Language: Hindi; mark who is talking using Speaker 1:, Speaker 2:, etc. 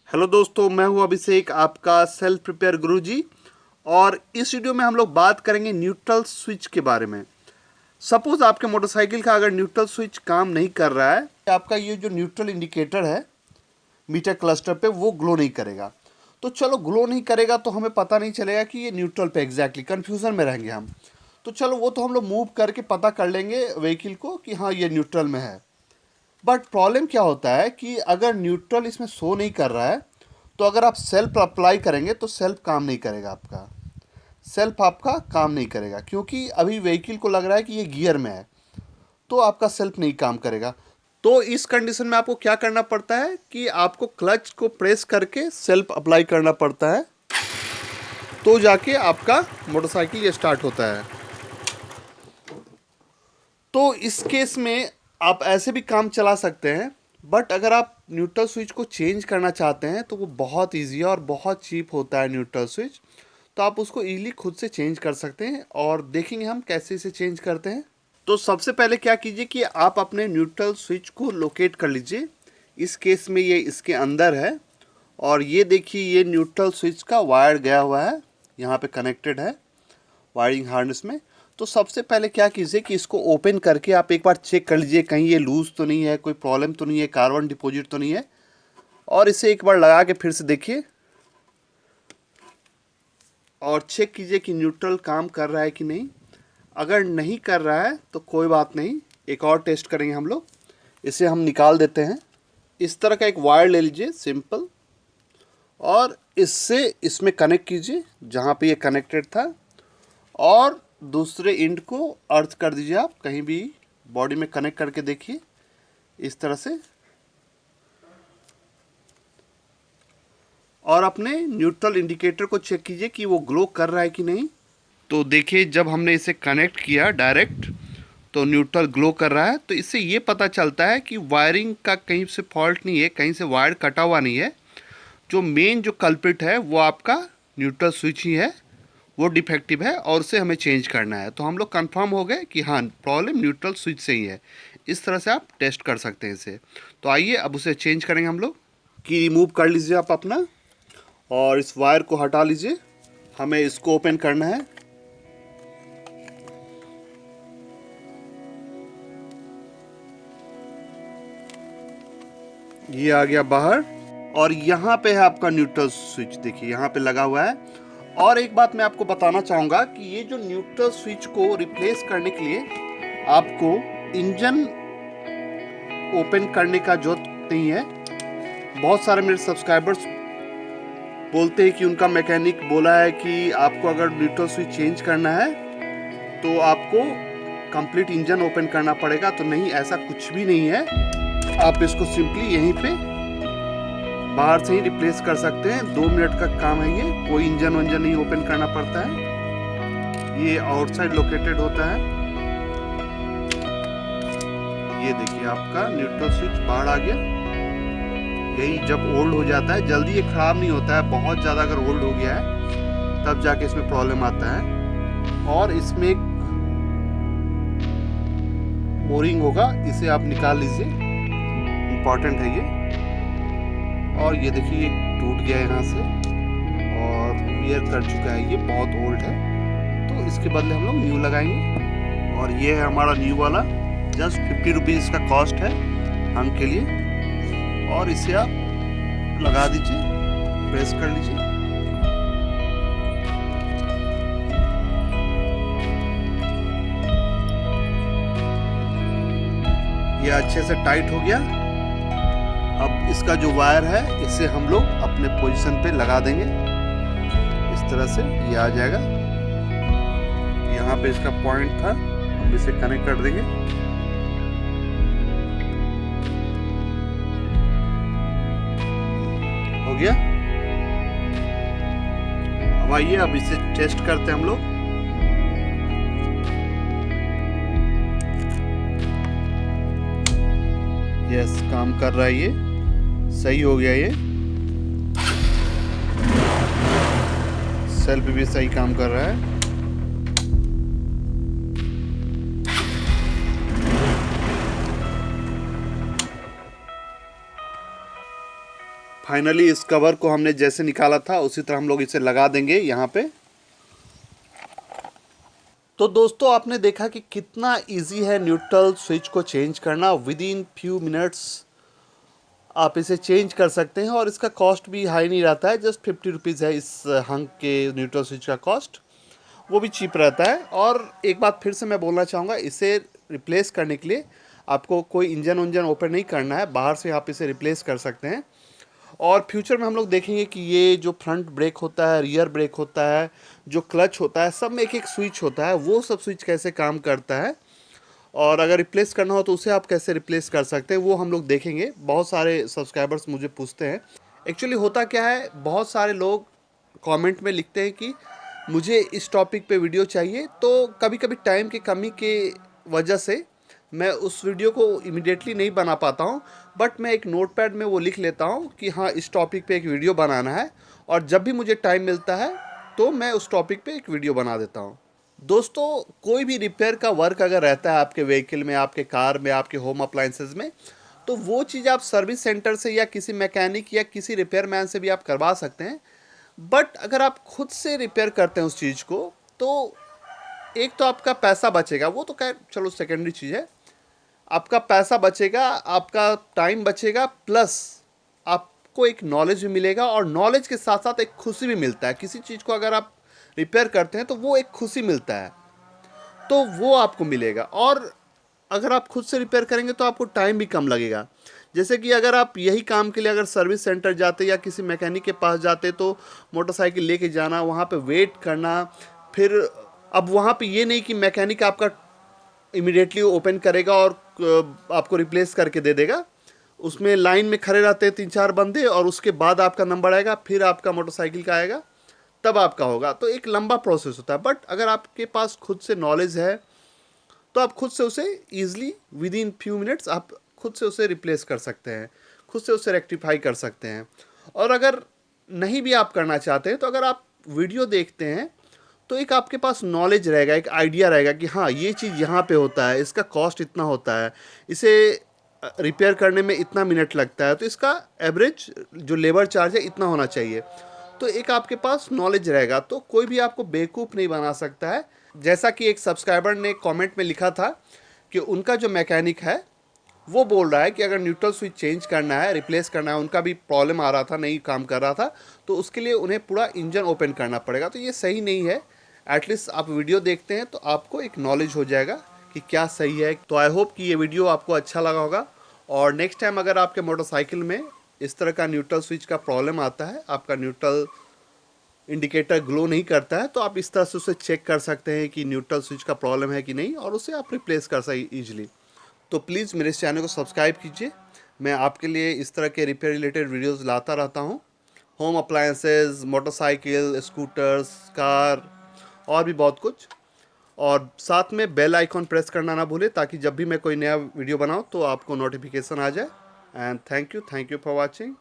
Speaker 1: हेलो दोस्तों, मैं हूं अभिषेक, आपका सेल्फ प्रिपेयर गुरुजी। और इस वीडियो में हम लोग बात करेंगे न्यूट्रल स्विच के बारे में। सपोज आपके मोटरसाइकिल का अगर न्यूट्रल स्विच काम नहीं कर रहा है, आपका ये जो न्यूट्रल इंडिकेटर है मीटर क्लस्टर पे वो ग्लो नहीं करेगा। तो चलो, ग्लो नहीं करेगा तो हमें पता नहीं चलेगा कि ये न्यूट्रल पे एग्जैक्टली कन्फ्यूज़न में रहेंगे हम। तो चलो, वो तो हम लोग मूव करके पता कर लेंगे व्हीकल को कि हाँ ये न्यूट्रल में है। बट प्रॉब्लम क्या होता है कि अगर न्यूट्रल इसमें शो नहीं कर रहा है तो अगर आप सेल्फ अप्लाई करेंगे तो सेल्फ काम नहीं करेगा आपका। सेल्फ आपका काम नहीं करेगा क्योंकि अभी व्हीकल को लग रहा है कि ये गियर में है, तो आपका सेल्फ नहीं काम करेगा। तो इस कंडीशन में आपको क्या करना पड़ता है कि आपको क्लच को प्रेस करके सेल्फ अप्लाई करना पड़ता है, तो जाके आपका मोटरसाइकिल ये स्टार्ट होता है। तो इस केस में आप ऐसे भी काम चला सकते हैं, बट अगर आप न्यूट्रल स्विच को चेंज करना चाहते हैं तो वो बहुत इजी है और बहुत चीप होता है न्यूट्रल स्विच। तो आप उसको इजीली खुद से चेंज कर सकते हैं और देखेंगे हम कैसे इसे चेंज करते हैं। तो सबसे पहले क्या कीजिए कि आप अपने न्यूट्रल स्विच को लोकेट कर लीजिए। इस केस में ये इसके अंदर है और ये देखिए ये न्यूट्रल स्विच का वायर गया हुआ है, यहाँ पे कनेक्टेड है वायरिंग हार्नेस में। तो सबसे पहले क्या कीजिए कि इसको ओपन करके आप एक बार चेक कर लीजिए कहीं ये लूज़ तो नहीं है, कोई प्रॉब्लम तो नहीं है, कार्बन डिपॉजिट तो नहीं है। और इसे एक बार लगा के फिर से देखिए और चेक कीजिए कि न्यूट्रल काम कर रहा है कि नहीं। अगर नहीं कर रहा है तो कोई बात नहीं, एक और टेस्ट करेंगे हम लोग। इसे हम निकाल देते हैं। इस तरह का एक वायर ले लीजिए सिंपल, और इससे इसमें कनेक्ट कीजिए जहाँ पे ये कनेक्टेड था, और दूसरे एंड को अर्थ कर दीजिए। आप कहीं भी बॉडी में कनेक्ट करके देखिए इस तरह से, और अपने न्यूट्रल इंडिकेटर को चेक कीजिए कि वो ग्लो कर रहा है कि नहीं। तो देखिए जब हमने इसे कनेक्ट किया डायरेक्ट तो न्यूट्रल ग्लो कर रहा है। तो इससे ये पता चलता है कि वायरिंग का कहीं से फॉल्ट नहीं है, कहीं से वायर कटा हुआ नहीं है। जो मेन जो कल्प्रिट है वो आपका न्यूट्रल स्विच ही है, वो डिफेक्टिव है और उसे हमें चेंज करना है। तो हम लोग कंफर्म हो गए कि हाँ प्रॉब्लम न्यूट्रल स्विच से ही है। इस तरह से आप टेस्ट कर सकते हैं इसे। तो आइए अब उसे चेंज करेंगे हम लोग। की रिमूव कर लीजिए आप अपना और इस वायर को हटा लीजिए। हमें इसको ओपन करना है। ये आ गया बाहर और यहाँ पे है आपका न्यूट्रल स्विच, देखिए यहाँ पे लगा हुआ है। और एक बात मैं आपको बताना चाहूँगा कि ये जो न्यूट्रल स्विच को रिप्लेस करने के लिए आपको इंजन ओपन करने का जरूरत नहीं है। बहुत सारे मेरे सब्सक्राइबर्स बोलते हैं कि उनका मैकेनिक बोला है कि आपको अगर न्यूट्रल स्विच चेंज करना है तो आपको कंप्लीट इंजन ओपन करना पड़ेगा। तो नहीं, ऐसा कुछ भी नहीं है। आप इसको सिंपली यहीं पे बाहर से ही रिप्लेस कर सकते हैं। 2 मिनट का काम है ये, कोई इंजन वंजन नहीं ओपन करना पड़ता है। ये आउटसाइड लोकेटेड होता है। ये देखिए आपका न्यूट्रल स्विच बाहर आ गया। यही जब ओल्ड हो जाता है, जल्दी ये खराब नहीं होता है, बहुत ज़्यादा अगर ओल्ड हो गया है तब जाके इसमें प्रॉब्लम आता है। और इसमें एक बोरिंग होगा, इसे आप निकाल लीजिए, इम्पॉर्टेंट है ये। और ये देखिए ये टूट गया यहाँ से और वियर कर चुका है, ये बहुत ओल्ड है। तो इसके बदले हम लोग न्यू लगाएंगे। और ये है हमारा न्यू वाला, जस्ट 50 रुपीज़ इसका कॉस्ट है हम के लिए। और इसे आप लगा दीजिए, प्रेस कर लीजिए। ये अच्छे से टाइट हो गया। अब इसका जो वायर है इसे हम लोग अपने पोजीशन पे लगा देंगे। इस तरह से ये आ जाएगा। यहाँ पे इसका पॉइंट था, हम इसे कनेक्ट कर देंगे। हो गया। अब आइए अब इसे टेस्ट करते हैं हम लोग। यस, काम कर रहा है, ये सही हो गया। ये सेल्फ भी सही काम कर रहा है। फाइनली इस कवर को हमने जैसे निकाला था उसी तरह हम लोग इसे लगा देंगे यहाँ पे। तो दोस्तों आपने देखा कि कितना इजी है न्यूट्रल स्विच को चेंज करना। विद इन फ्यू मिनट्स आप इसे चेंज कर सकते हैं और इसका कॉस्ट भी हाई नहीं रहता है। जस्ट 50 रुपीज़ है इस हंक के न्यूट्रल स्विच का कॉस्ट, वो भी चीप रहता है। और एक बात फिर से मैं बोलना चाहूँगा, इसे रिप्लेस करने के लिए आपको कोई इंजन ओपन नहीं करना है, बाहर से आप इसे रिप्लेस कर सकते हैं। और फ्यूचर में हम लोग देखेंगे कि ये जो फ्रंट ब्रेक होता है, रियर ब्रेक होता है, जो क्लच होता है, सब में एक एक स्विच होता है, वो सब स्विच कैसे काम करता है और अगर रिप्लेस करना हो तो उसे आप कैसे रिप्लेस कर सकते हैं वो हम लोग देखेंगे। बहुत सारे सब्सक्राइबर्स मुझे पूछते हैं। एक्चुअली होता क्या है, बहुत सारे लोग कमेंट में लिखते हैं कि मुझे इस टॉपिक पे वीडियो चाहिए, तो कभी कभी टाइम की कमी के वजह से मैं उस वीडियो को इमीडिएटली नहीं बना पाता हूँ, बट मैं एक नोटपैड में वो लिख लेता हूँ कि हाँ इस टॉपिक पे एक वीडियो बनाना है, और जब भी मुझे टाइम मिलता है तो मैं उस टॉपिक पे एक वीडियो बना देता हूँ। दोस्तों कोई भी रिपेयर का वर्क अगर रहता है आपके व्हीकल में, आपके कार में, आपके होम अप्लायंसेस में, तो वो चीज़ आप सर्विस सेंटर से या किसी मैकेनिक या किसी रिपेयर मैन से भी आप करवा सकते हैं। बट अगर आप खुद से रिपेयर करते हैं उस चीज़ को, तो एक तो आपका पैसा बचेगा, वो तो खैर चलो सेकेंडरी चीज़ है, आपका पैसा बचेगा, आपका टाइम बचेगा, प्लस आपको एक नॉलेज भी मिलेगा, और नॉलेज के साथ साथ एक खुशी भी मिलता है। किसी चीज़ को अगर आप रिपेयर करते हैं तो वो एक खुशी मिलता है, तो वो आपको मिलेगा। और अगर आप खुद से रिपेयर करेंगे तो आपको टाइम भी कम लगेगा। जैसे कि अगर आप यही काम के लिए अगर सर्विस सेंटर जाते या किसी मैकेनिक के पास जाते तो मोटरसाइकिल लेके जाना, वहाँ पे वेट करना, फिर अब वहाँ पे ये नहीं कि मैकेनिक आपका इमिडिएटली ओपन करेगा और आपको रिप्लेस करके दे देगा। उसमें लाइन में खड़े रहते हैं 3-4 बंदे, और उसके बाद आपका नंबर आएगा, फिर आपका मोटरसाइकिल का आएगा, तब आपका होगा। तो एक लंबा प्रोसेस होता है। बट अगर आपके पास खुद से नॉलेज है तो आप खुद से उसे easily with in few minutes आप खुद से उसे रिप्लेस कर सकते हैं, खुद से उसे रेक्टिफाई कर सकते हैं। और अगर नहीं भी आप करना चाहते हैं तो अगर आप वीडियो देखते हैं तो एक आपके पास नॉलेज रहेगा, एक आइडिया रहेगा कि हाँ ये चीज़ यहाँ पे होता है, इसका कॉस्ट इतना होता है, इसे रिपेयर करने में इतना मिनट लगता है, तो इसका एवरेज जो लेबर चार्ज है इतना होना चाहिए। तो एक आपके पास नॉलेज रहेगा, तो कोई भी आपको बेवकूफ़ नहीं बना सकता है। जैसा कि एक सब्सक्राइबर ने कमेंट में लिखा था कि उनका जो मैकेनिक है वो बोल रहा है कि अगर न्यूट्रल स्विच चेंज करना है, रिप्लेस करना है, उनका भी प्रॉब्लम आ रहा था, नहीं काम कर रहा था, तो उसके लिए उन्हें पूरा इंजन ओपन करना पड़ेगा। तो ये सही नहीं है। एटलीस्ट आप वीडियो देखते हैं तो आपको एक नॉलेज हो जाएगा कि क्या सही है। तो आई होप कि ये वीडियो आपको अच्छा लगा होगा, और नेक्स्ट टाइम अगर आपके मोटरसाइकिल में इस तरह का न्यूट्रल स्विच का प्रॉब्लम आता है, आपका न्यूट्रल इंडिकेटर ग्लो नहीं करता है, तो आप इस तरह से उसे चेक कर सकते हैं कि न्यूट्रल स्विच का प्रॉब्लम है कि नहीं, और उसे आप रिप्लेस कर सकें ईजिली। तो प्लीज़ मेरे इस चैनल को सब्सक्राइब कीजिए। मैं आपके लिए इस तरह के रिपेयर रिलेटेड वीडियोस लाता रहता हूँ। Home appliances, motorcycle, scooters, car और भी बहुत कुछ। और साथ में बेल आइकॉन प्रेस करना ना भूलें, ताकि जब भी मैं कोई नया वीडियो बनाऊँ तो आपको नोटिफिकेशन आ जाए। And thank you for watching.